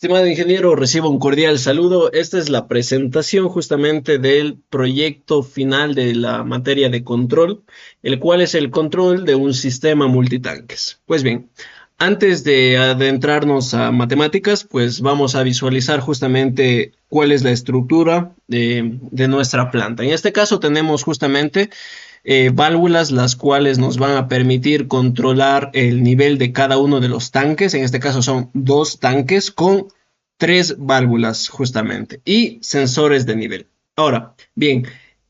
Estimado ingeniero, recibo un cordial saludo. Esta es la presentación justamente del proyecto final de la materia de control, el cual es el control de un sistema multitanques. Pues bien, antes de adentrarnos a matemáticas, pues vamos a visualizar justamente cuál es la estructura de nuestra planta. En este caso tenemos justamente válvulas las cuales nos van a permitir controlar el nivel de cada uno de los tanques. En este caso son dos tanques con tres válvulas justamente y sensores de nivel. Ahora, bien,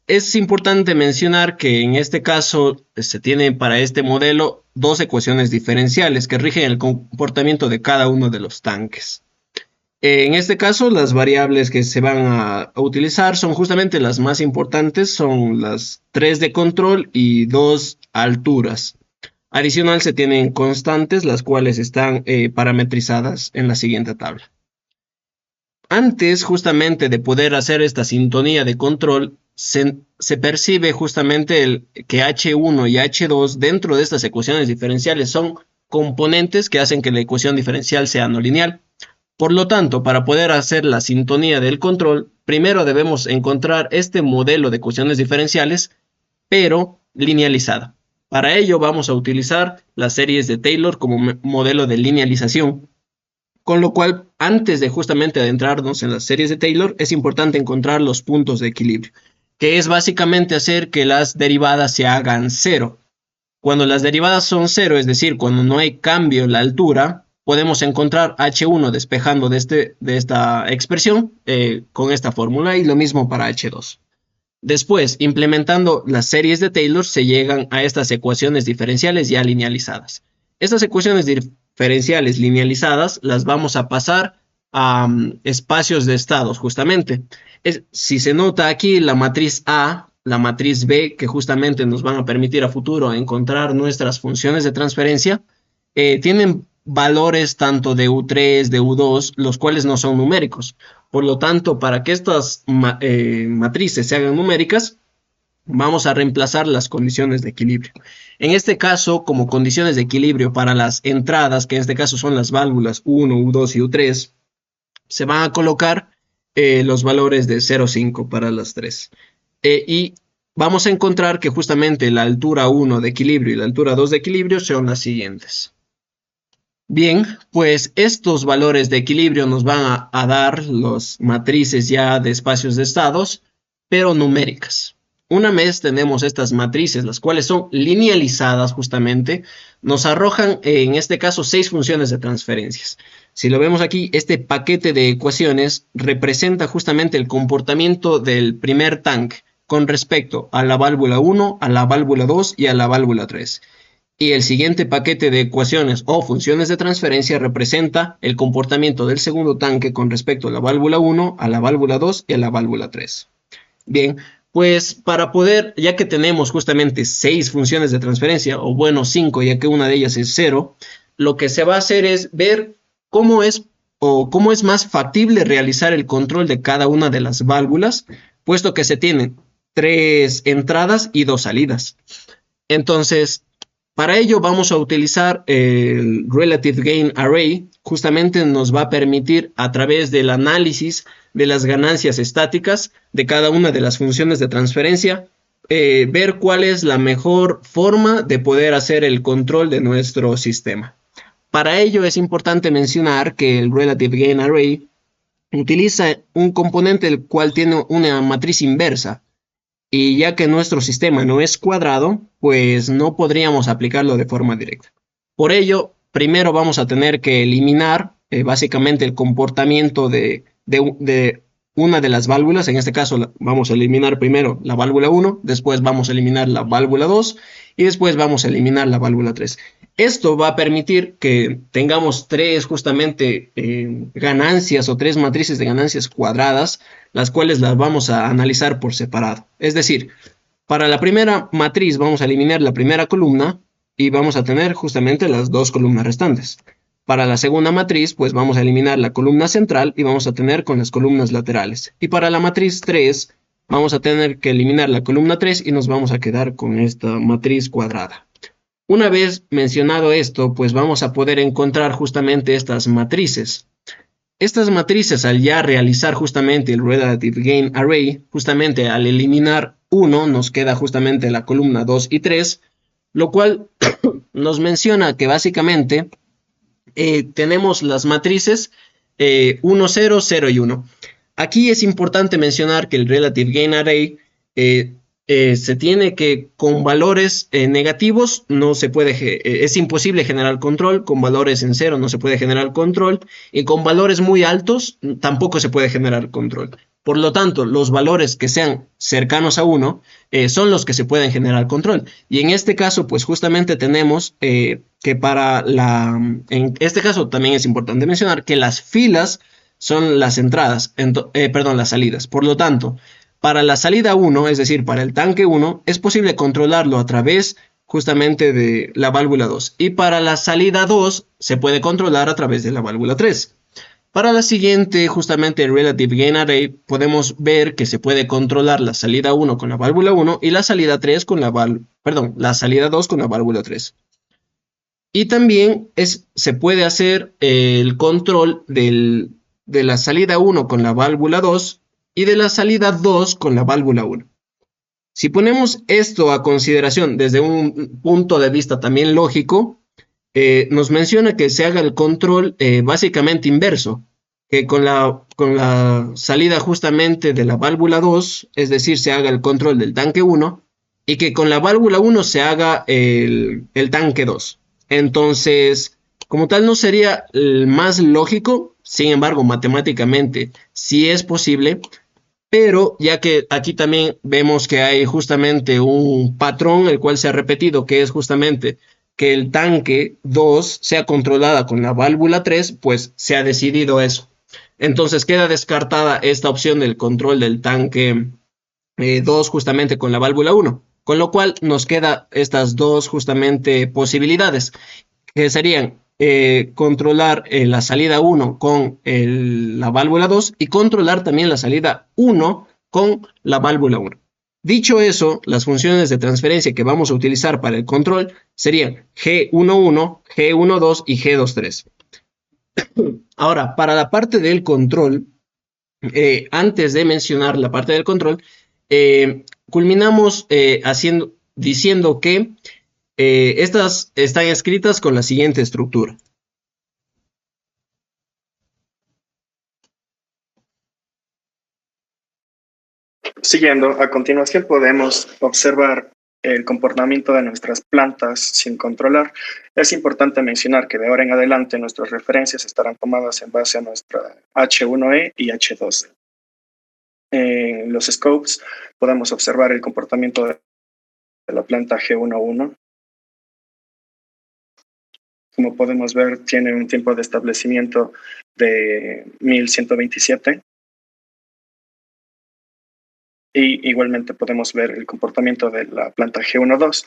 es importante mencionar que en este caso se tienen para este modelo dos ecuaciones diferenciales que rigen el comportamiento de cada uno de los tanques. En este caso, las variables que se van a utilizar son justamente las más importantes, son las 3 de control y 2 alturas. Adicional, se tienen constantes, las cuales están parametrizadas en la siguiente tabla. Antes justamente de poder hacer esta sintonía de control, se percibe justamente que H1 y H2 dentro de estas ecuaciones diferenciales son componentes que hacen que la ecuación diferencial sea no lineal. Por lo tanto, para poder hacer la sintonía del control, primero debemos encontrar este modelo de ecuaciones diferenciales, pero linealizada. Para ello vamos a utilizar las series de Taylor como modelo de linealización, con lo cual, antes de justamente adentrarnos en las series de Taylor, es importante encontrar los puntos de equilibrio, que es básicamente hacer que las derivadas se hagan cero. Cuando las derivadas son cero, es decir, cuando no hay cambio en la altura, podemos encontrar H1 despejando de esta expresión con esta fórmula y lo mismo para H2. Después, implementando las series de Taylor, se llegan a estas ecuaciones diferenciales ya linealizadas. Estas ecuaciones diferenciales linealizadas las vamos a pasar a espacios de estados, justamente. Si se nota aquí la matriz A, la matriz B, que justamente nos van a permitir a futuro encontrar nuestras funciones de transferencia, tienen valores tanto de U3, de U2, los cuales no son numéricos. Por lo tanto, para que estas matrices se hagan numéricas, vamos a reemplazar las condiciones de equilibrio. En este caso, como condiciones de equilibrio para las entradas, que en este caso son las válvulas U1, U2 y U3, se van a colocar los valores de 0,5 para las tres. Y vamos a encontrar que justamente la altura 1 de equilibrio y la altura 2 de equilibrio son las siguientes. Bien, pues estos valores de equilibrio nos van a dar las matrices ya de espacios de estados, pero numéricas. Una vez tenemos estas matrices, las cuales son linealizadas justamente, nos arrojan en este caso 6 funciones de transferencias. Si lo vemos aquí, este paquete de ecuaciones representa justamente el comportamiento del primer tanque con respecto a la válvula 1, a la válvula 2 y a la válvula 3. Y el siguiente paquete de ecuaciones o funciones de transferencia representa el comportamiento del segundo tanque con respecto a la válvula 1, a la válvula 2 y a la válvula 3. Bien, pues para poder, ya que tenemos justamente 6 funciones de transferencia, o bueno 5 ya que una de ellas es 0, lo que se va a hacer es ver cómo es más factible realizar el control de cada una de las válvulas, puesto que se tienen 3 entradas y 2 salidas. Entonces, para ello vamos a utilizar el Relative Gain Array. Justamente nos va a permitir, a través del análisis de las ganancias estáticas de cada una de las funciones de transferencia, ver cuál es la mejor forma de poder hacer el control de nuestro sistema. Para ello es importante mencionar que el Relative Gain Array utiliza un componente el cual tiene una matriz inversa. Y ya que nuestro sistema no es cuadrado, pues no podríamos aplicarlo de forma directa. Por ello, primero vamos a tener que eliminar básicamente el comportamiento de una de las válvulas. En este caso vamos a eliminar primero la válvula 1, después vamos a eliminar la válvula 2 y después vamos a eliminar la válvula 3. Esto va a permitir que tengamos justamente ganancias o 3 matrices de ganancias cuadradas, las cuales las vamos a analizar por separado. Es decir, para la primera matriz vamos a eliminar la primera columna y vamos a tener justamente las 2 columnas restantes. Para la segunda matriz, pues vamos a eliminar la columna central y vamos a tener con las columnas laterales. Y para la matriz 3, vamos a tener que eliminar la columna 3 y nos vamos a quedar con esta matriz cuadrada. Una vez mencionado esto, pues vamos a poder encontrar justamente estas matrices. Estas matrices, al ya realizar justamente el Relative Gain Array, justamente al eliminar 1, nos queda justamente la columna 2 y 3, lo cual nos menciona que básicamente tenemos las matrices 1, 0, 0 y 1. Aquí es importante mencionar que el Relative Gain Array se tiene que con valores negativos no se puede, es imposible generar control, con valores en cero no se puede generar control y con valores muy altos tampoco se puede generar control. Por lo tanto, los valores que sean cercanos a 1 son los que se pueden generar control. Y en este caso, pues justamente tenemos que en este caso también es importante mencionar que las filas son las entradas, perdón, las salidas. Por lo tanto, para la salida 1, es decir, para el tanque 1, es posible controlarlo a través justamente de la válvula 2. Y para la salida 2 se puede controlar a través de la válvula 3. Para la siguiente, justamente el Relative Gain Array, podemos ver que se puede controlar la salida 1 con la válvula 1 y la salida 3 con la salida 2 con la válvula 3. Y también se puede hacer el control de la salida 1 con la válvula 2 y de la salida 2 con la válvula 1. Si ponemos esto a consideración desde un punto de vista también lógico, nos menciona que se haga el control básicamente inverso, que con la salida justamente de la válvula 2, es decir, se haga el control del tanque 1, y que con la válvula 1 se haga el tanque 2. Entonces, como tal, no sería el más lógico, sin embargo, matemáticamente sí es posible, pero ya que aquí también vemos que hay justamente un patrón el cual se ha repetido, que es justamente que el tanque 2 sea controlada con la válvula 3, pues se ha decidido eso. Entonces queda descartada esta opción del control del tanque 2 justamente con la válvula 1, con lo cual nos queda estas dos justamente posibilidades, que serían controlar la salida 1 con la válvula 2 y controlar también la salida 1 con la válvula 1. Dicho eso, las funciones de transferencia que vamos a utilizar para el control serían G11, G12 y G23. Ahora, para la parte del control, antes de mencionar la parte del control, culminamos diciendo que estas están escritas con la siguiente estructura. Siguiendo, a continuación podemos observar el comportamiento de nuestras plantas sin controlar. Es importante mencionar que de ahora en adelante nuestras referencias estarán tomadas en base a nuestra H1E y H2E. En los scopes podemos observar el comportamiento de la planta G11. Como podemos ver, tiene un tiempo de establecimiento de 1127. Y igualmente podemos ver el comportamiento de la planta G12.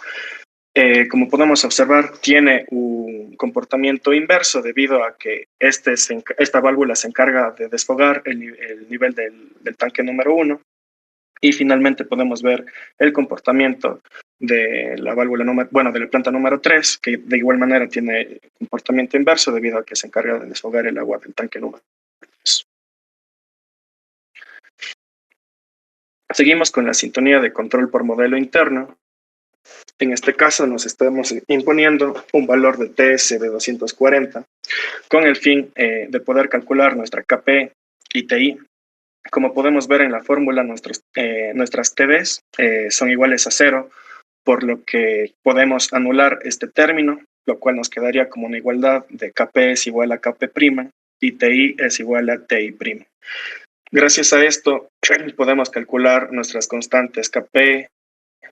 Como podemos observar, tiene un comportamiento inverso debido a que esta válvula se encarga de desfogar el nivel del tanque número 1. Y finalmente podemos ver el comportamiento de la válvula de la planta número 3, que de igual manera tiene comportamiento inverso debido a que se encarga de desfogar el agua del tanque número 3. Seguimos con la sintonía de control por modelo interno. En este caso nos estamos imponiendo un valor de TS de 240 con el fin de poder calcular nuestra KP y TI. Como podemos ver en la fórmula, nuestras TDs son iguales a 0, por lo que podemos anular este término, lo cual nos quedaría como una igualdad de KP es igual a KP' y TI es igual a TI'. Gracias a esto podemos calcular nuestras constantes KP,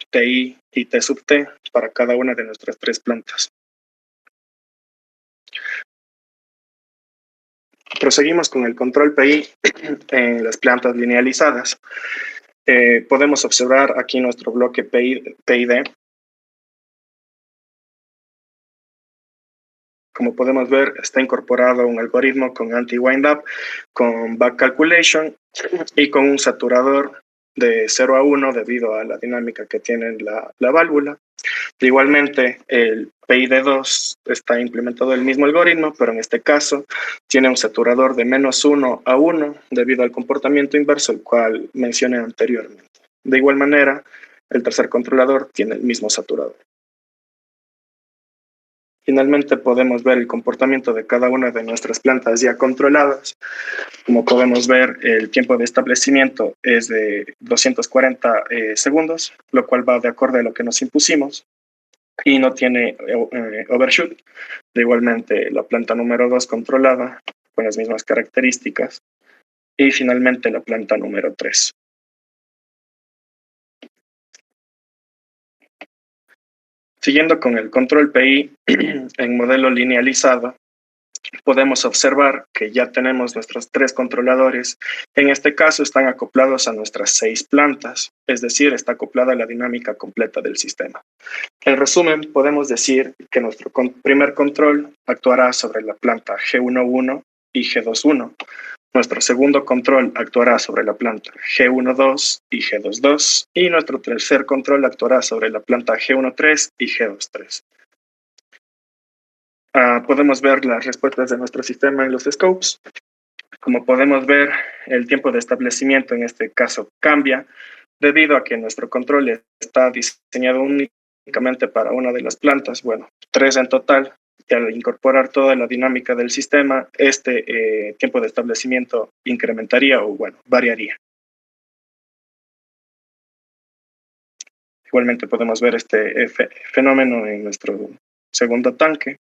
TI y T sub T para cada una de nuestras tres plantas. Proseguimos con el control PI en las plantas linealizadas. Podemos observar aquí nuestro bloque PID. Como podemos ver, está incorporado un algoritmo con anti-windup, con back calculation y con un saturador de 0 a 1 debido a la dinámica que tiene la válvula. Igualmente, el PID2 está implementado el mismo algoritmo, pero en este caso tiene un saturador de -1 a 1 debido al comportamiento inverso, el cual mencioné anteriormente. De igual manera, el tercer controlador tiene el mismo saturador. Finalmente podemos ver el comportamiento de cada una de nuestras plantas ya controladas. Como podemos ver, el tiempo de establecimiento es de 240 segundos, lo cual va de acuerdo a lo que nos impusimos y no tiene overshoot. Igualmente, la planta número 2 controlada con las mismas características. Y finalmente la planta número 3. Siguiendo con el control PI en modelo linealizado, podemos observar que ya tenemos nuestros 3 controladores. En este caso están acoplados a nuestras 6 plantas, es decir, está acoplada a la dinámica completa del sistema. En resumen, podemos decir que nuestro primer control actuará sobre la planta G11 y G21. Nuestro segundo control actuará sobre la planta G12 y G22. Y nuestro tercer control actuará sobre la planta G13 y G23. Podemos ver las respuestas de nuestro sistema en los scopes. Como podemos ver, el tiempo de establecimiento en este caso cambia debido a que nuestro control está diseñado únicamente para una de las plantas, bueno, 3 en total, y al incorporar toda la dinámica del sistema, este tiempo de establecimiento incrementaría o, bueno, variaría. Igualmente podemos ver este fenómeno en nuestro segundo tanque.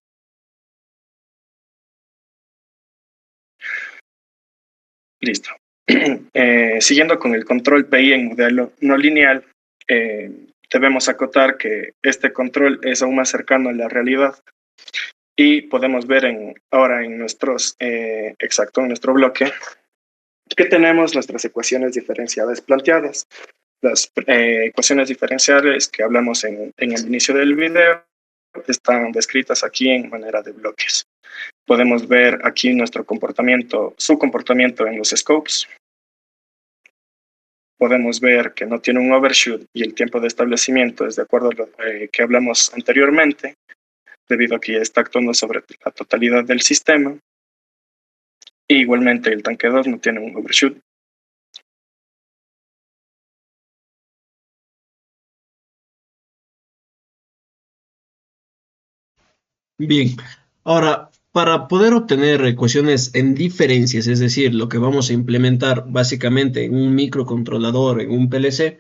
Listo. Siguiendo con el control PI en modelo no lineal, debemos acotar que este control es aún más cercano a la realidad y podemos ver ahora en en nuestro bloque, que tenemos nuestras ecuaciones diferenciadas planteadas. Las ecuaciones diferenciales que hablamos en el inicio del video están descritas aquí en manera de bloques. Podemos ver aquí su comportamiento en los scopes. Podemos ver que no tiene un overshoot y el tiempo de establecimiento es de acuerdo a lo que hablamos anteriormente, debido a que ya está actuando sobre la totalidad del sistema. Y igualmente el tanque 2 no tiene un overshoot. Bien, ahora, para poder obtener ecuaciones en diferencias, es decir, lo que vamos a implementar básicamente en un microcontrolador, en un PLC,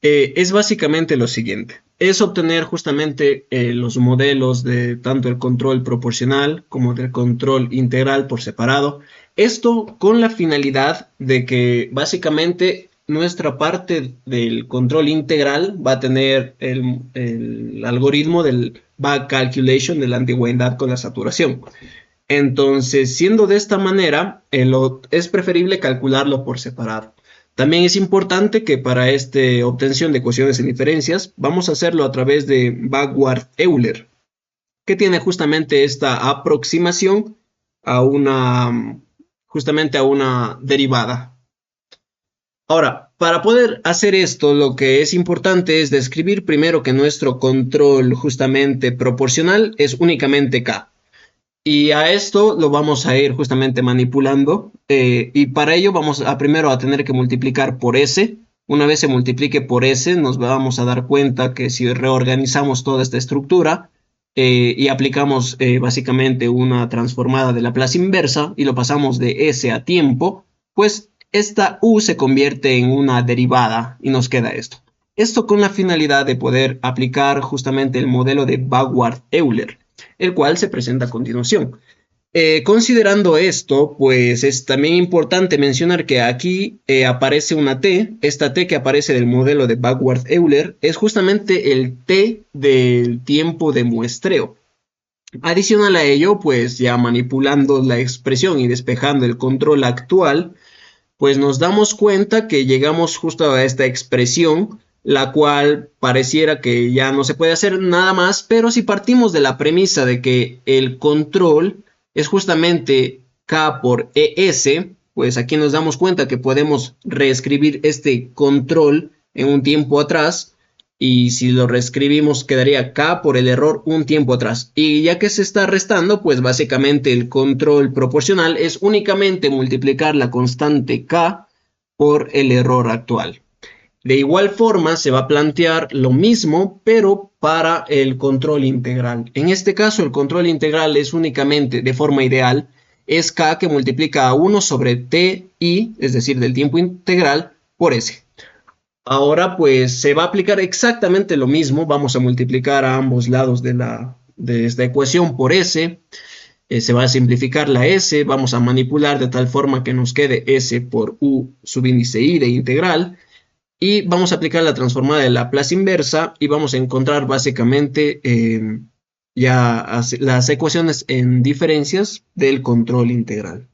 es básicamente lo siguiente. Es obtener justamente los modelos de tanto el control proporcional como del control integral por separado. Esto con la finalidad de que básicamente nuestra parte del control integral va a tener el algoritmo del back calculation de la antigüedad con la saturación. Entonces, siendo de esta manera, es preferible calcularlo por separado. También es importante que para esta obtención de ecuaciones en diferencias, vamos a hacerlo a través de Backward-Euler, que tiene justamente esta aproximación justamente a una derivada. Ahora, para poder hacer esto, lo que es importante es describir primero que nuestro control justamente proporcional es únicamente K. Y a esto lo vamos a ir justamente manipulando y para ello vamos a primero a tener que multiplicar por S. Una vez se multiplique por S nos vamos a dar cuenta que si reorganizamos toda esta estructura y aplicamos básicamente una transformada de Laplace inversa y lo pasamos de S a tiempo, pues esta U se convierte en una derivada y nos queda esto. Esto con la finalidad de poder aplicar justamente el modelo de Backward-Euler, el cual se presenta a continuación. Considerando esto, pues es también importante mencionar que aquí aparece una T. Esta T que aparece del modelo de Backward-Euler es justamente el T del tiempo de muestreo. Adicional a ello, pues ya manipulando la expresión y despejando el control actual, pues nos damos cuenta que llegamos justo a esta expresión, la cual pareciera que ya no se puede hacer nada más, pero si partimos de la premisa de que el control es justamente K por ES, pues aquí nos damos cuenta que podemos reescribir este control en un tiempo atrás y si lo reescribimos quedaría K por el error un tiempo atrás. Y ya que se está restando, pues básicamente el control proporcional es únicamente multiplicar la constante K por el error actual. De igual forma se va a plantear lo mismo, pero para el control integral. En este caso, el control integral es únicamente, de forma ideal, es K que multiplica a 1 sobre TI, es decir, del tiempo integral, por S. Ahora, pues, se va a aplicar exactamente lo mismo. Vamos a multiplicar a ambos lados de esta ecuación por S. Se va a simplificar la S. Vamos a manipular de tal forma que nos quede S por U subíndice I de integral. Y vamos a aplicar la transformada de Laplace inversa y vamos a encontrar básicamente ya las ecuaciones en diferencias del control integral.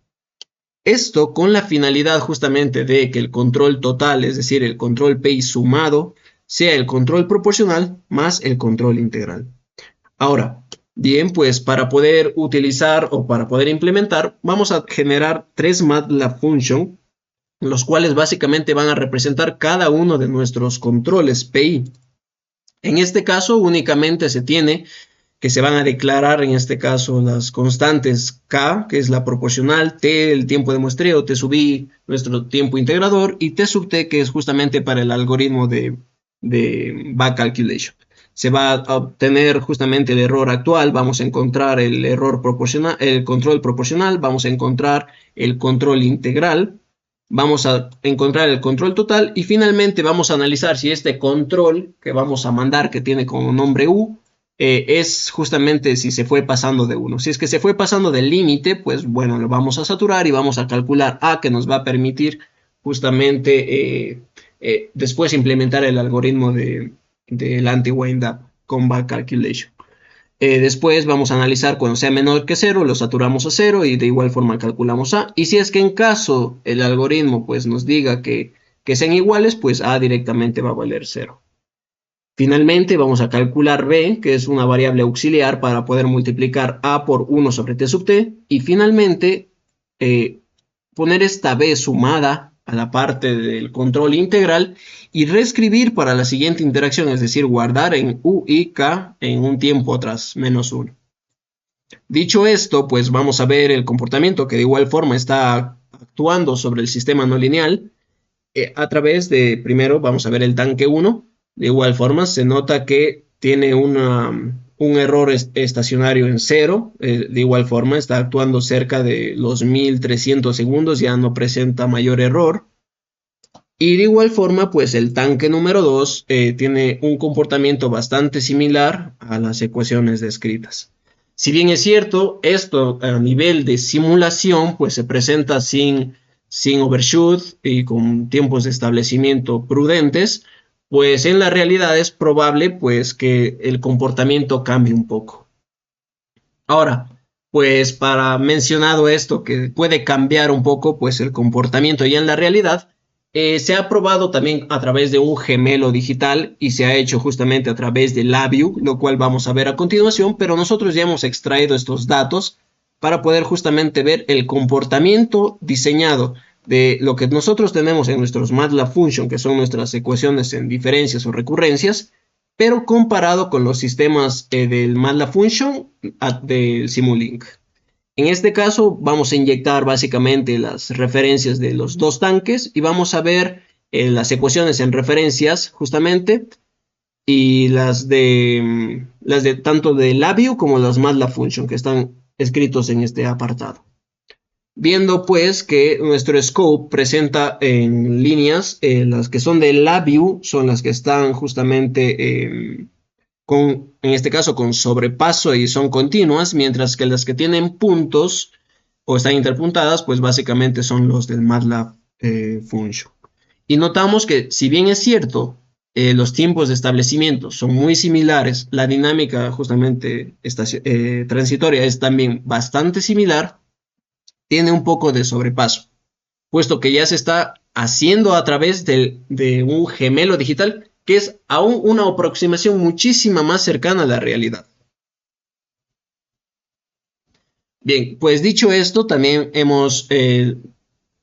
Esto con la finalidad justamente de que el control total, es decir, el control PI sumado, sea el control proporcional más el control integral. Ahora, bien, pues para poder utilizar o para poder implementar, vamos a generar tres MATLAB function, los cuales básicamente van a representar cada uno de nuestros controles PI. En este caso únicamente se tiene que se van a declarar en este caso las constantes K, que es la proporcional, T, el tiempo de muestreo, T sub I, nuestro tiempo integrador, y T sub T, que es justamente para el algoritmo de back calculation. Se va a obtener justamente el error actual, vamos a encontrar el error proporcional, el control proporcional, vamos a encontrar el control integral, vamos a encontrar el control total y finalmente vamos a analizar si este control que vamos a mandar, que tiene como nombre U, es justamente si se fue pasando de 1. Si es que se fue pasando del límite, pues bueno, lo vamos a saturar y vamos a calcular A, que nos va a permitir justamente después implementar el algoritmo del anti-wind-up con back calculation. Después vamos a analizar cuando sea menor que 0, lo saturamos a 0 y de igual forma calculamos A. Y si es que en caso el algoritmo pues nos diga que sean iguales, pues A directamente va a valer 0. Finalmente vamos a calcular B, que es una variable auxiliar para poder multiplicar A por 1 sobre T sub T. Y finalmente poner esta B sumada a la parte del control integral y reescribir para la siguiente interacción, es decir, guardar en U y K en un tiempo atrás, menos 1. Dicho esto, pues vamos a ver el comportamiento que de igual forma está actuando sobre el sistema no lineal a través de, primero vamos a ver el tanque 1. De igual forma se nota que tiene un error estacionario en 0. De igual forma está actuando cerca de los 1300 segundos, ya no presenta mayor error. Y de igual forma, pues el tanque número 2 tiene un comportamiento bastante similar a las ecuaciones descritas. Si bien es cierto, esto a nivel de simulación, pues se presenta sin overshoot y con tiempos de establecimiento prudentes, pues en la realidad es probable pues que el comportamiento cambie un poco. Ahora, pues para mencionado esto que puede cambiar un poco pues el comportamiento ya en la realidad, se ha probado también a través de un gemelo digital y se ha hecho justamente a través de LabVIEW, lo cual vamos a ver a continuación, pero nosotros ya hemos extraído estos datos para poder justamente ver el comportamiento diseñado de lo que nosotros tenemos en nuestros MATLAB Function, que son nuestras ecuaciones en diferencias o recurrencias, pero comparado con los sistemas del MATLAB Function del Simulink. En este caso vamos a inyectar básicamente las referencias de los dos tanques y vamos a ver las ecuaciones en referencias justamente y las de tanto de LabVIEW como las MATLAB Function que están escritos en este apartado. Viendo pues que nuestro scope presenta en líneas, las que son de LabVIEW son las que están justamente en este caso con sobrepaso y son continuas, mientras que las que tienen puntos o están interpuntadas, pues básicamente son los del MATLAB Function. Y notamos que si bien es cierto, los tiempos de establecimiento son muy similares, la dinámica justamente transitoria es también bastante similar, tiene un poco de sobrepaso, puesto que ya se está haciendo a través de un gemelo digital que es aún una aproximación muchísimo más cercana a la realidad. Bien, pues dicho esto, también hemos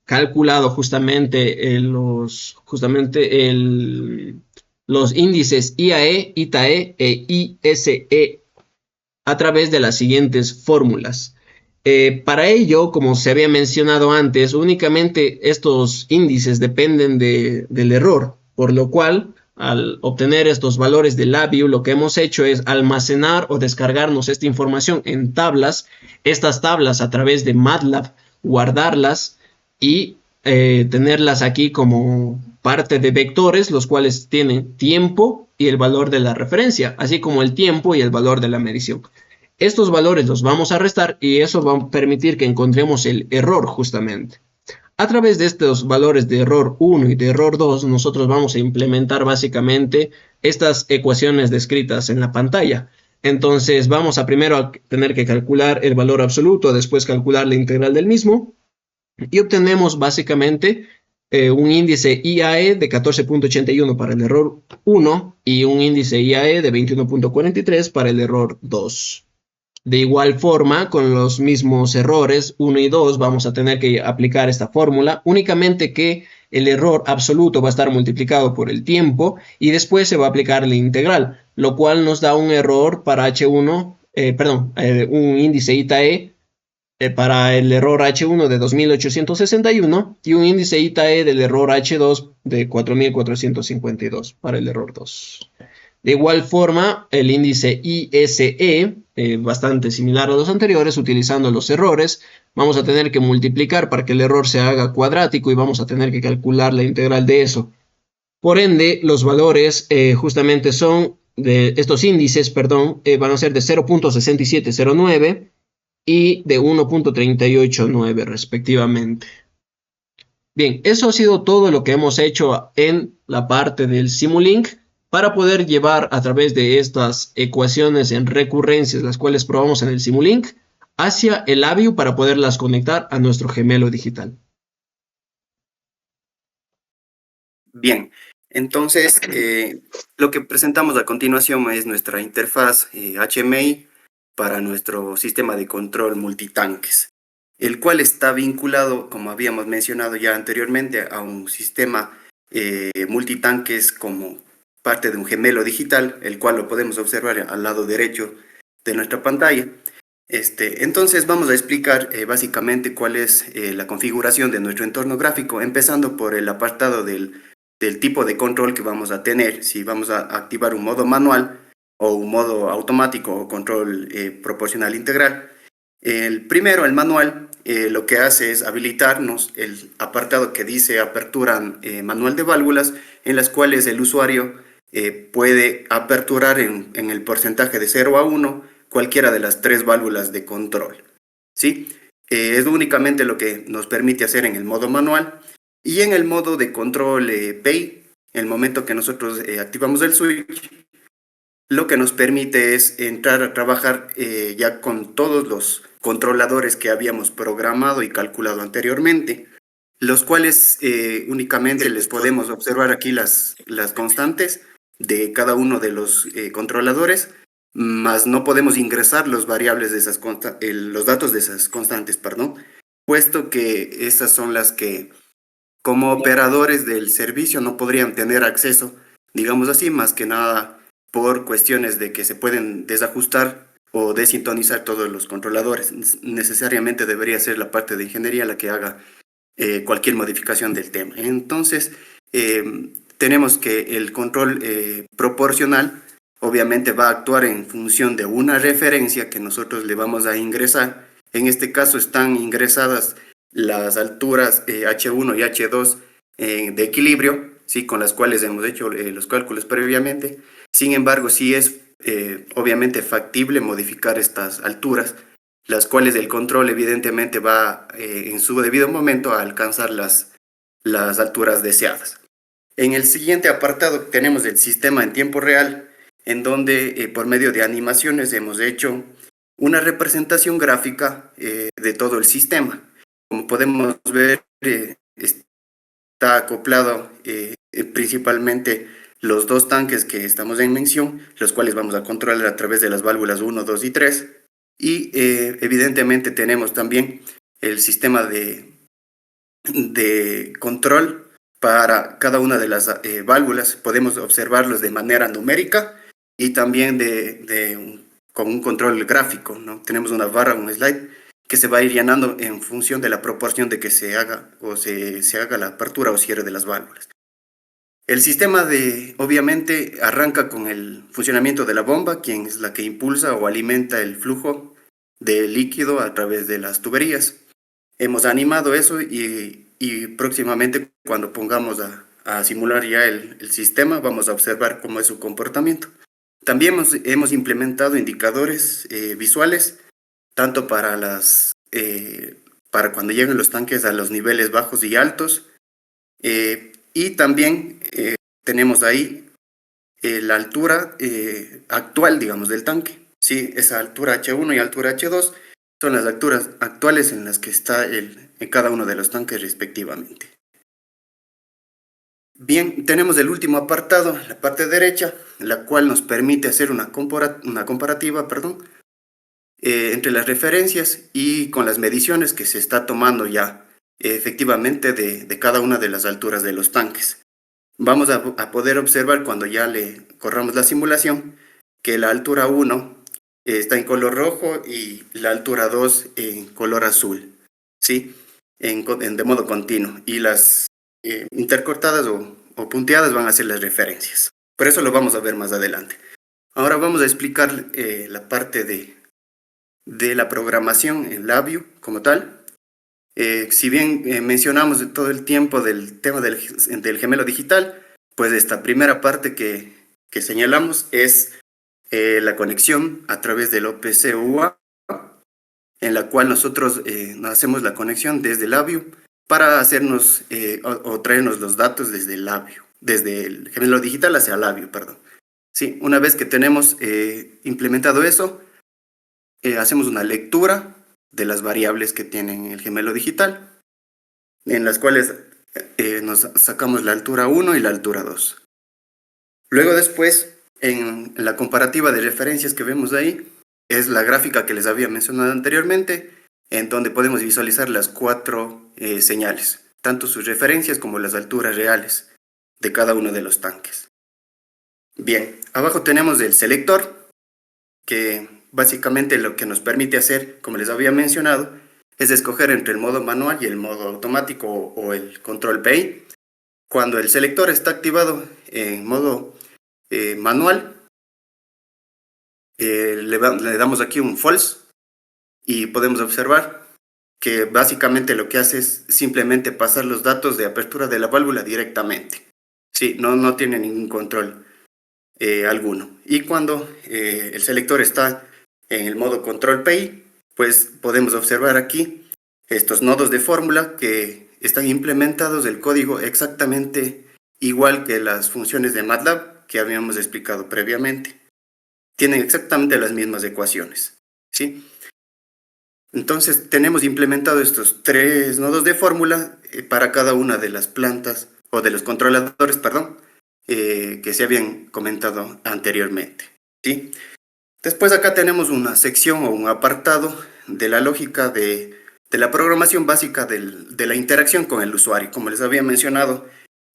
calculado justamente los índices IAE, ITAE e ISE a través de las siguientes fórmulas. Para ello, como se había mencionado antes, únicamente estos índices dependen del error, por lo cual, al obtener estos valores del LabVIEW, lo que hemos hecho es almacenar o descargarnos esta información en tablas, estas tablas a través de MATLAB, guardarlas y tenerlas aquí como parte de vectores, los cuales tienen tiempo y el valor de la referencia, así como el tiempo y el valor de la medición. Estos valores los vamos a restar y eso va a permitir que encontremos el error justamente. A través de estos valores de error 1 y de error 2, nosotros vamos a implementar básicamente estas ecuaciones descritas en la pantalla. Entonces vamos a primero tener que calcular el valor absoluto, después calcular la integral del mismo y obtenemos básicamente un índice IAE de 14.81 para el error 1 y un índice IAE de 21.43 para el error 2. De igual forma, con los mismos errores 1 y 2, vamos a tener que aplicar esta fórmula, únicamente que el error absoluto va a estar multiplicado por el tiempo y después se va a aplicar la integral, lo cual nos da un error para H1, un índice ITAE para el error H1 de 2861 y un índice ITAE del error H2 de 4452 para el error 2. De igual forma, el índice ISE, bastante similar a los anteriores, utilizando los errores, vamos a tener que multiplicar para que el error se haga cuadrático y vamos a tener que calcular la integral de eso. Por ende, los valores justamente son de estos índices, van a ser de 0.6709 y de 1.389 respectivamente. Bien, eso ha sido todo lo que hemos hecho en la parte del Simulink para poder llevar a través de estas ecuaciones en recurrencias, las cuales probamos en el Simulink, hacia el LabVIEW para poderlas conectar a nuestro gemelo digital. Bien, entonces lo que presentamos a continuación es nuestra interfaz HMI para nuestro sistema de control multitanques, el cual está vinculado, como habíamos mencionado ya anteriormente, a un sistema multitanques como parte de un gemelo digital, el cual lo podemos observar al lado derecho de nuestra pantalla. Entonces vamos a explicar básicamente cuál es la configuración de nuestro entorno gráfico, empezando por el apartado del tipo de control que vamos a tener, si vamos a activar un modo manual o un modo automático o control proporcional integral. El primero, el manual, lo que hace es habilitarnos el apartado que dice apertura manual de válvulas, en las cuales el usuario puede aperturar en el porcentaje de 0 a 1 cualquiera de las 3 válvulas de control, ¿sí? Es únicamente lo que nos permite hacer en el modo manual. Y en el modo de control PEI, el momento que nosotros activamos el switch, lo que nos permite es entrar a trabajar ya con todos los controladores que habíamos programado y calculado anteriormente, los cuales únicamente les podemos observar aquí las constantes de cada uno de los controladores, mas no podemos ingresar los variables de esas los datos de esas constantes, perdón, puesto que esas son las que como operadores del servicio no podrían tener acceso, digamos así, más que nada por cuestiones de que se pueden desajustar o desintonizar todos los controladores. Necesariamente debería ser la parte de ingeniería la que haga cualquier modificación del tema. Entonces, tenemos que el control proporcional obviamente va a actuar en función de una referencia que nosotros le vamos a ingresar. En este caso están ingresadas las alturas H1 y H2 de equilibrio, ¿sí? Con las cuales hemos hecho los cálculos previamente. Sin embargo, sí es obviamente factible modificar estas alturas, las cuales el control evidentemente va en su debido momento a alcanzar las alturas deseadas. En el siguiente apartado tenemos el sistema en tiempo real, en donde por medio de animaciones hemos hecho una representación gráfica de todo el sistema. Como podemos ver, está acoplado principalmente los 2 tanques que estamos en mención, los cuales vamos a controlar a través de las válvulas 1, 2 y 3. Y evidentemente tenemos también el sistema de control para cada una de las válvulas. Podemos observarlos de manera numérica y también con un control gráfico, ¿no? Tenemos una barra, un slide, que se va a ir llenando en función de la proporción de que se haga se haga la apertura o cierre de las válvulas. El sistema obviamente arranca con el funcionamiento de la bomba, quien es la que impulsa o alimenta el flujo de líquido a través de las tuberías. Hemos animado eso y próximamente cuando pongamos a simular ya el sistema vamos a observar cómo es su comportamiento. También hemos implementado indicadores visuales, tanto para cuando lleguen los tanques a los niveles bajos y altos, y también tenemos ahí la altura actual, digamos, del tanque. Sí, esa altura H1 y altura H2 son las alturas actuales en las que está en cada uno de los tanques respectivamente. Bien, tenemos el último apartado, la parte derecha, la cual nos permite hacer una comparativa, entre las referencias y con las mediciones que se está tomando ya efectivamente de cada una de las alturas de los tanques. Vamos a poder observar cuando ya le corramos la simulación que la altura 1 está en color rojo y la altura 2 en color azul, ¿sí? De modo continuo. Y las intercortadas o punteadas van a ser las referencias. Por eso lo vamos a ver más adelante. Ahora vamos a explicar la parte de la programación en LabVIEW como tal. Si bien mencionamos todo el tiempo del tema del gemelo digital, pues esta primera parte que señalamos es la conexión a través del OPC UA, en la cual nosotros hacemos la conexión desde LabVIEW para hacernos o traernos los datos desde LabVIEW, desde el gemelo digital hacia LabVIEW, perdón. Sí, una vez que tenemos implementado eso, hacemos una lectura de las variables que tienen el gemelo digital, en las cuales nos sacamos la altura 1 y la altura 2. Luego después, en la comparativa de referencias que vemos ahí, es la gráfica que les había mencionado anteriormente, en donde podemos visualizar las 4 señales, tanto sus referencias como las alturas reales de cada uno de los tanques. Bien, abajo tenemos el selector, que básicamente lo que nos permite hacer, como les había mencionado, es escoger entre el modo manual y el modo automático o el control PI. Cuando el selector está activado en modo manual, le damos aquí un false y podemos observar que básicamente lo que hace es simplemente pasar los datos de apertura de la válvula directamente. Sí, no tiene ningún control alguno. Y cuando el selector está en el modo control PI, pues podemos observar aquí estos nodos de fórmula que están implementados el código exactamente igual que las funciones de MATLAB que habíamos explicado previamente. Tienen exactamente las mismas ecuaciones, ¿sí? Entonces tenemos implementado estos 3 nodos de fórmula para cada una de las plantas o de los controladores, que se habían comentado anteriormente, ¿sí? Después acá tenemos una sección o un apartado de la lógica de la programación básica de la interacción con el usuario. Como les había mencionado,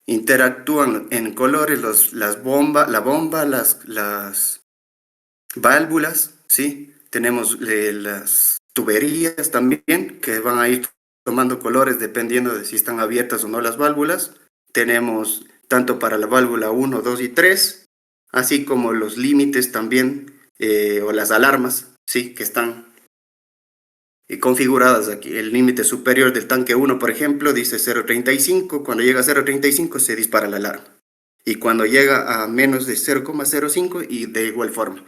interactúan en colores la bomba, las válvulas, ¿sí? Tenemos las tuberías también que van a ir tomando colores dependiendo de si están abiertas o no las válvulas. Tenemos tanto para la válvula 1, 2 y 3, así como los límites también, o las alarmas, ¿sí? Que están configuradas aquí. El límite superior del tanque 1, por ejemplo, dice 0.35. Cuando llega a 0.35 se dispara la alarma. Y cuando llega a menos de 0.05 y de igual forma,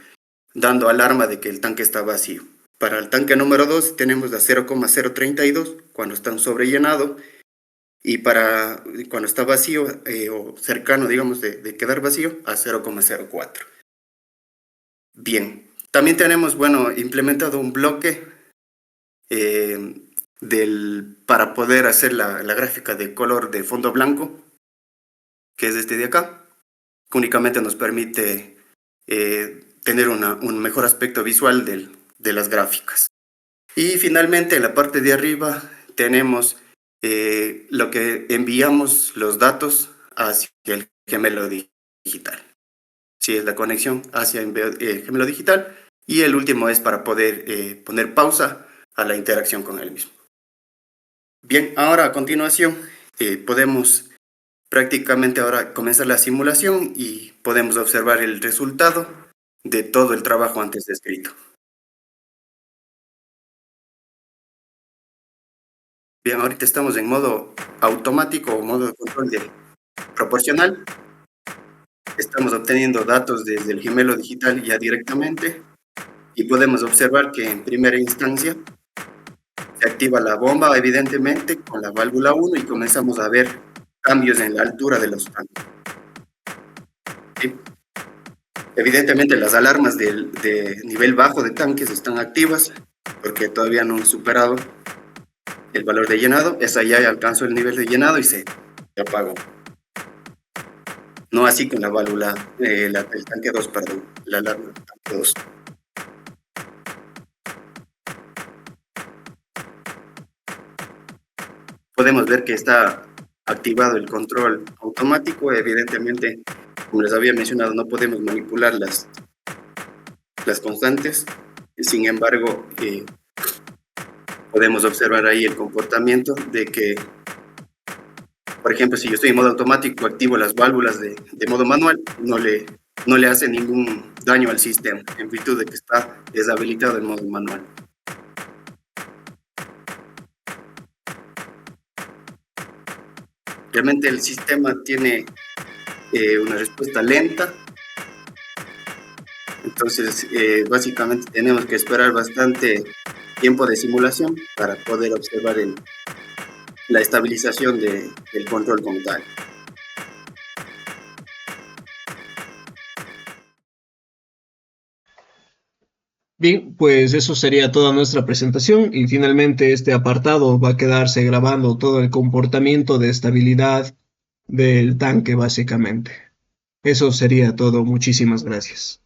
dando alarma de que el tanque está vacío. Para el tanque número 2 tenemos a 0.032 cuando está sobrellenado, y para cuando está vacío o cercano, digamos, de quedar vacío, a 0.04. Bien, también tenemos, implementado un bloque para poder hacer la gráfica de color de fondo blanco, que es este de acá, que únicamente nos permite tener un mejor aspecto visual de las gráficas. Y finalmente en la parte de arriba tenemos lo que enviamos los datos hacia el gemelo digital. Sí, es la conexión hacia el gemelo digital. Y el último es para poder poner pausa a la interacción con el mismo. Bien, ahora a continuación podemos prácticamente ahora comenzar la simulación y podemos observar el resultado de todo el trabajo antes descrito. Bien, ahorita estamos en modo automático o modo de control proporcional. Estamos obteniendo datos desde el gemelo digital ya directamente y podemos observar que en primera instancia se activa la bomba, evidentemente, con la válvula 1 y comenzamos a ver cambios en la altura de los tanques. ¿Sí? Evidentemente, las alarmas de nivel bajo de tanques están activas porque todavía no han superado el valor de llenado. Esa ya alcanzó el nivel de llenado y se apagó. No así con la válvula, el tanque 2, perdón, la alarma del tanque 2. Podemos ver que está activado el control automático. Evidentemente, como les había mencionado, no podemos manipular las constantes. Sin embargo, podemos observar ahí el comportamiento de que, por ejemplo, si yo estoy en modo automático, activo las válvulas de modo manual, no le hace ningún daño al sistema, en virtud de que está deshabilitado el modo manual. Realmente el sistema tiene una respuesta lenta, entonces básicamente tenemos que esperar bastante tiempo de simulación para poder observar la estabilización del control como tal. Bien, pues eso sería toda nuestra presentación y finalmente este apartado va a quedarse grabando todo el comportamiento de estabilidad del tanque básicamente. Eso sería todo. Muchísimas gracias.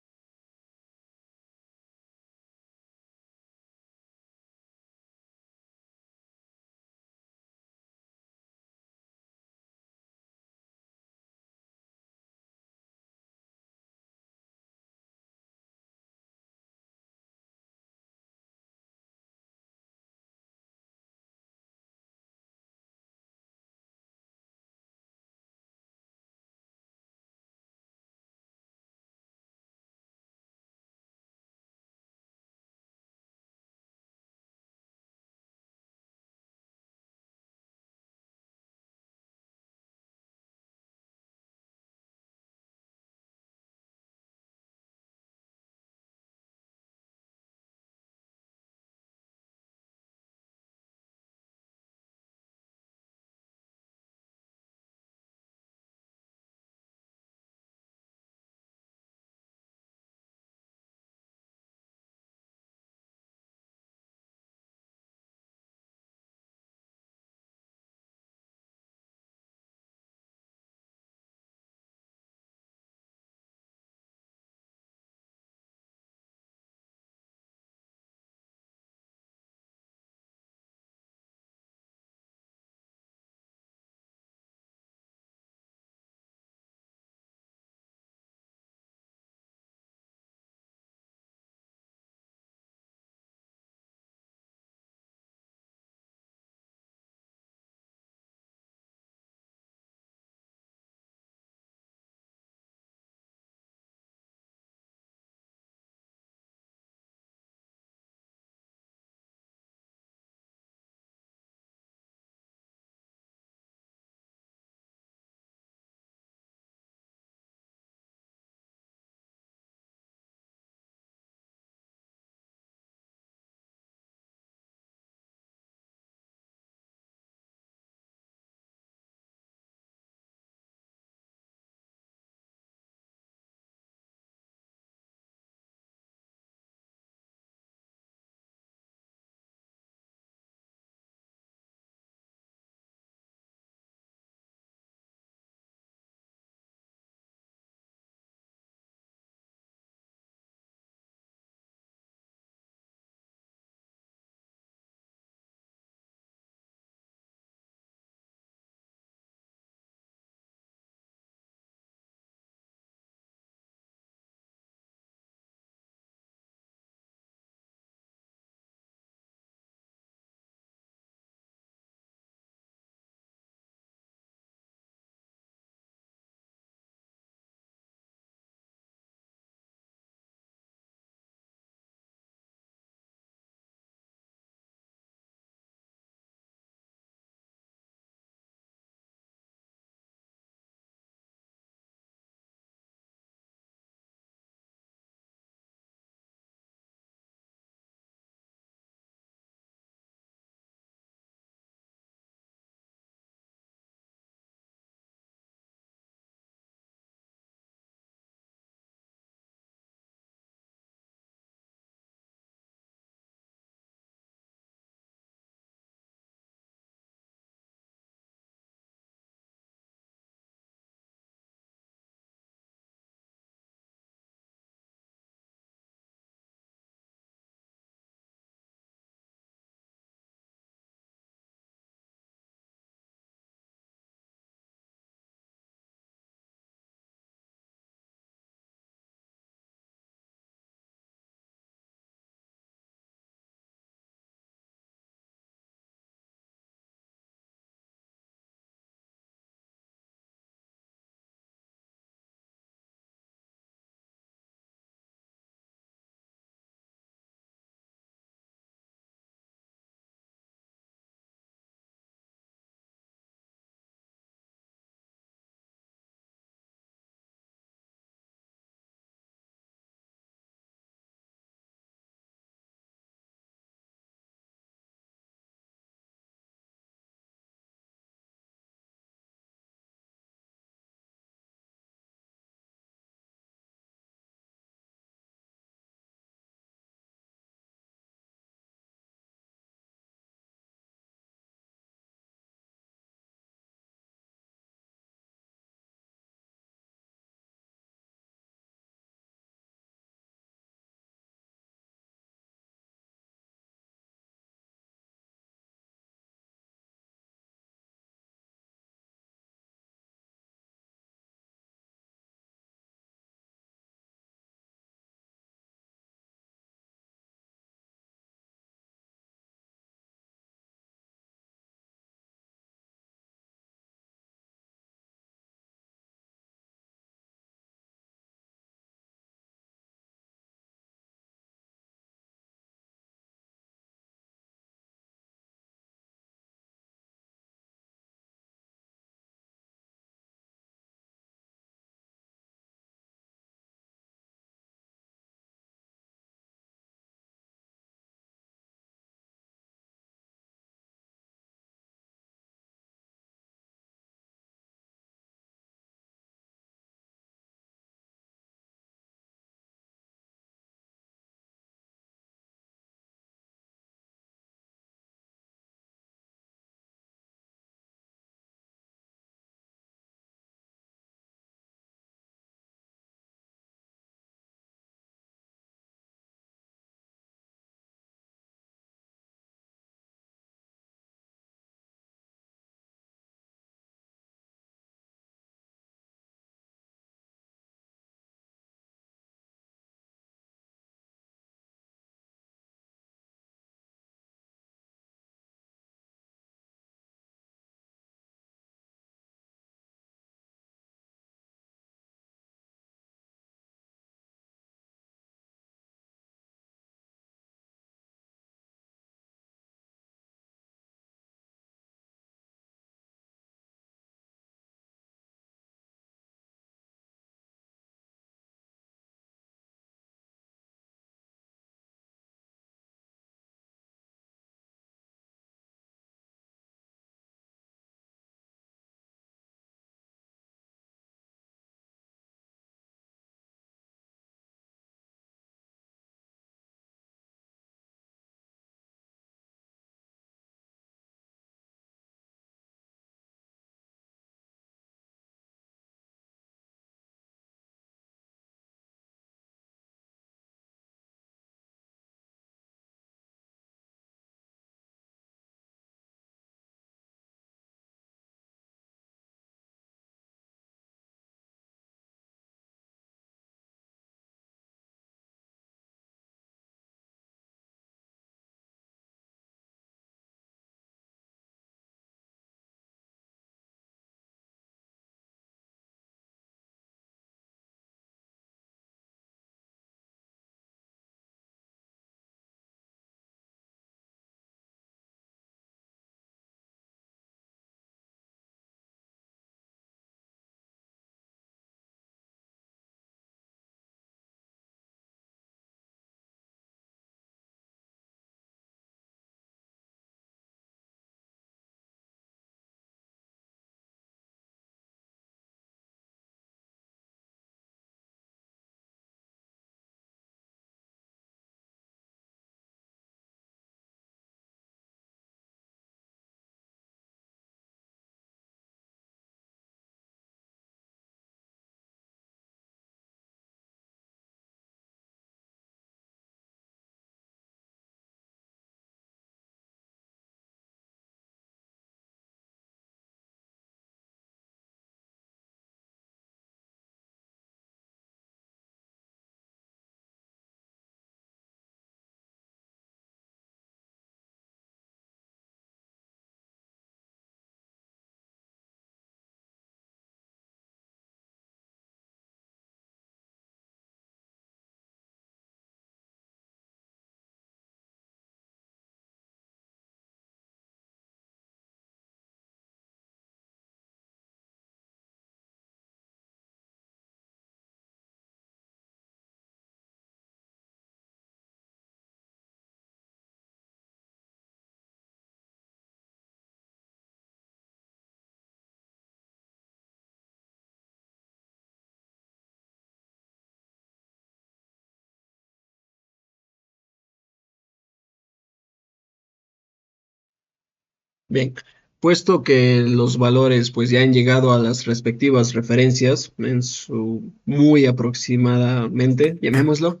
Bien, puesto que los valores pues ya han llegado a las respectivas referencias en su muy aproximadamente, llamémoslo,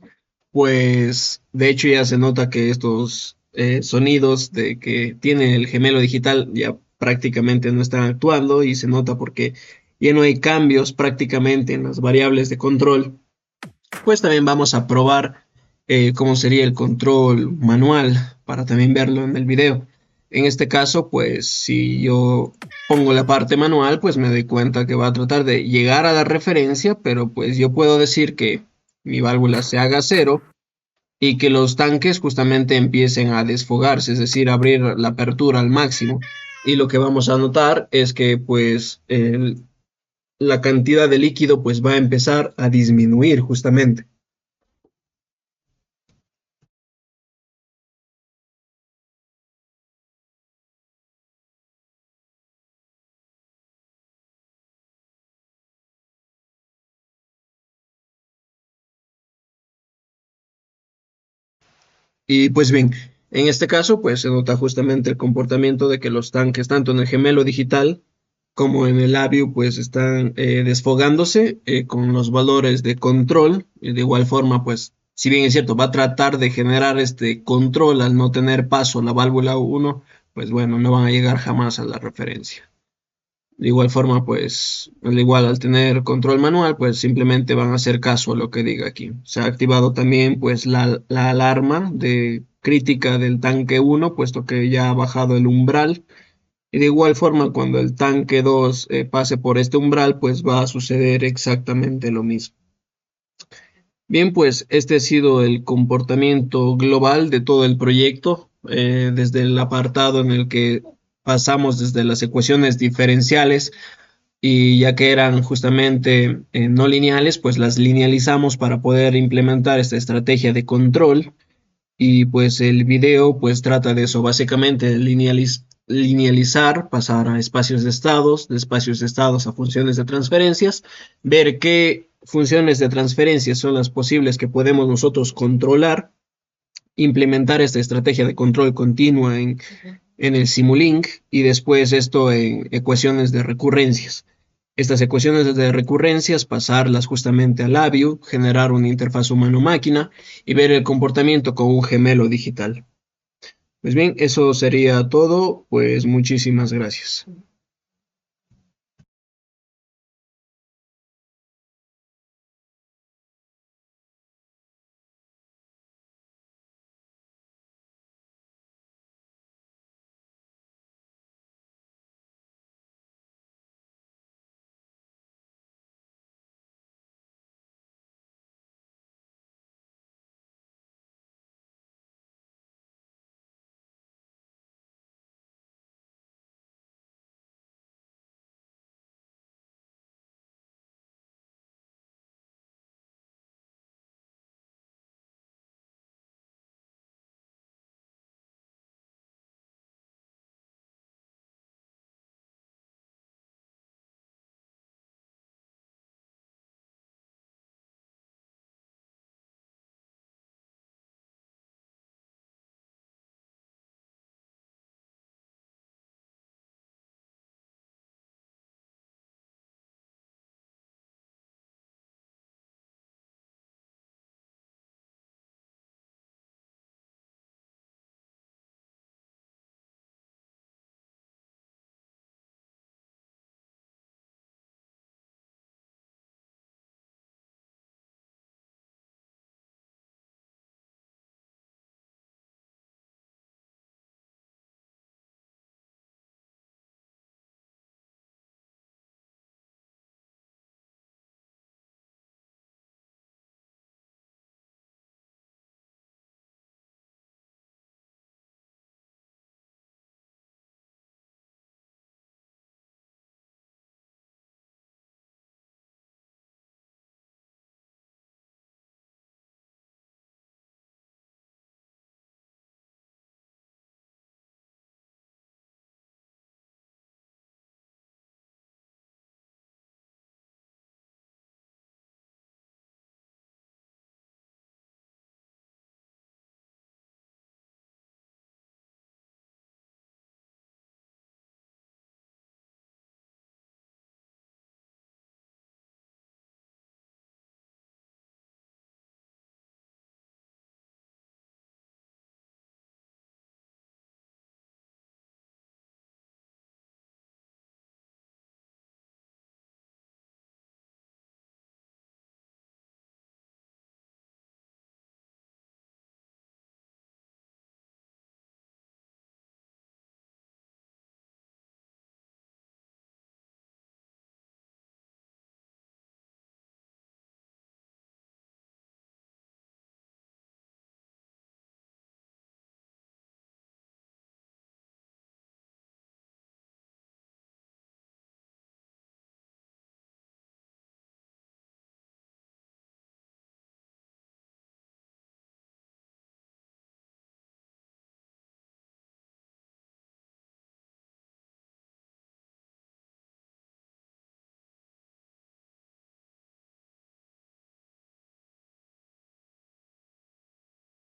pues de hecho ya se nota que estos sonidos de que tiene el gemelo digital ya prácticamente no están actuando y se nota porque ya no hay cambios prácticamente en las variables de control. Pues también vamos a probar cómo sería el control manual para también verlo en el video. En este caso, pues si yo pongo la parte manual, pues me doy cuenta que va a tratar de llegar a la referencia, pero pues yo puedo decir que mi válvula se haga cero y que los tanques justamente empiecen a desfogarse, es decir, abrir la apertura al máximo. Y lo que vamos a notar es que pues la cantidad de líquido pues va a empezar a disminuir justamente. Y pues bien, en este caso, pues se nota justamente el comportamiento de que los tanques, tanto en el gemelo digital como en el labio, pues están desfogándose con los valores de control. Y de igual forma, pues, si bien es cierto, va a tratar de generar este control al no tener paso la válvula uno, pues bueno, no van a llegar jamás a la referencia. De igual forma, pues, al igual al tener control manual, pues simplemente van a hacer caso a lo que diga aquí. Se ha activado también, pues, la alarma de crítica del tanque uno, puesto que ya ha bajado el umbral. Y de igual forma, cuando el tanque 2 pase por este umbral, pues va a suceder exactamente lo mismo. Bien, pues este ha sido el comportamiento global de todo el proyecto, desde el apartado en el que pasamos desde las ecuaciones diferenciales y ya que eran justamente no lineales, pues las linealizamos para poder implementar esta estrategia de control y pues el video pues trata de eso, básicamente linealizar, pasar a espacios de espacios de estados a funciones de transferencias, ver qué funciones de transferencia son las posibles que podemos nosotros controlar, implementar esta estrategia de control continua en el Simulink y después esto en ecuaciones de recurrencias. Estas ecuaciones de recurrencias, pasarlas justamente a Labview, generar una interfaz humano-máquina y ver el comportamiento con un gemelo digital. Pues bien, eso sería todo, pues muchísimas gracias.